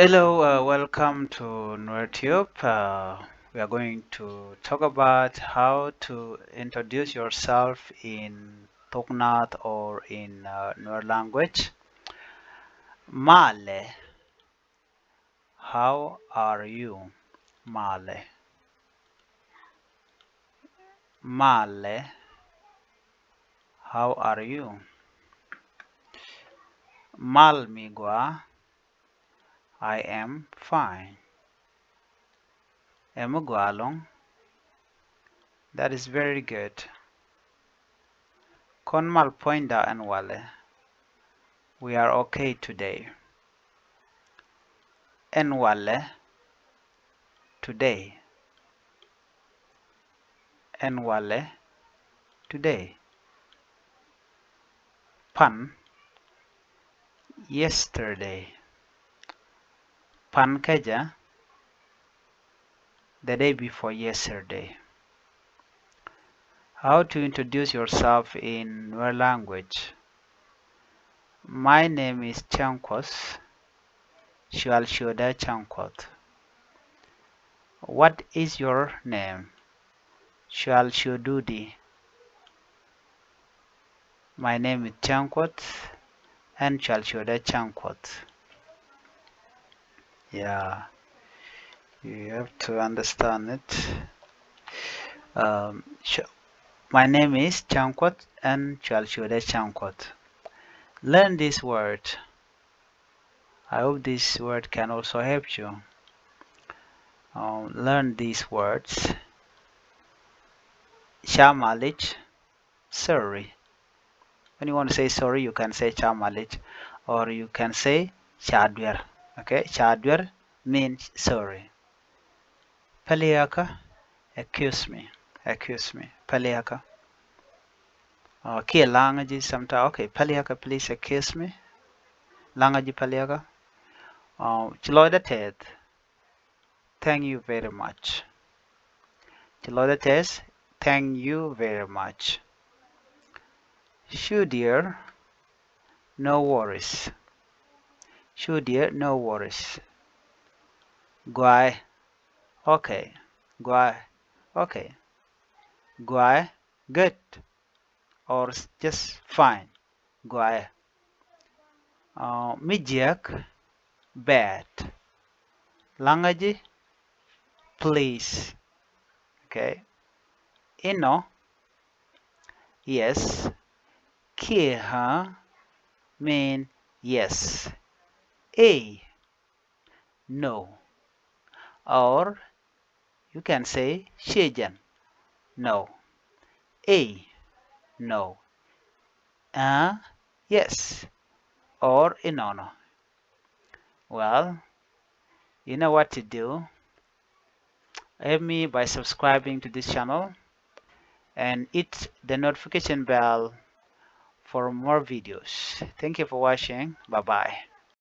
Hello, welcome to Nuer Tube. We are going to talk about how to introduce yourself in thok, nath, or in Nuer language. Male, how are you? Male, Male, how are you? Mal migwa, I am fine. Emugwalong, that is very good. Kon mal poinda and wale, we are okay today. En wale, today. En wale, today. Pan, yesterday. Pan kaja, the day before yesterday. How to introduce yourself in Nuer language. My name is Chankwas, Shual Shuda Chankwat. What is your name? Shual Shududi. My name is Chankwat and Shual Shuda Chankwat. Yeah, you have to understand it. My name is Chankwat and Shual Shuda Chankwat. Learn this word. I hope this word can also help you. Learn these words. Shamalich, sorry. When you want to say sorry, you can say chamalich, or you can say chadwer. Okay, chadwer means sorry. Paliaka, excuse me, excuse me. Paliaka. Kia language sometimes. Okay, paliaka, please excuse me. Language paliaka. Chiloida ted. Thank you very much. Chiloida tes. Thank you very much. Shoo dear, no worries. Shoo dear, no worries. Guai, okay. Guai, okay. Guai, good. Or just fine. Guai. Mijiak, bad. Langaji, please. Okay. Ino, yes. Kiha mean yes. A, no. Or you can say Shejan, no. A, no. Yes. Or inono. Well, you know what to do. Help me by subscribing to this channel and hit the notification bell for more videos. Thank you for watching. Bye bye.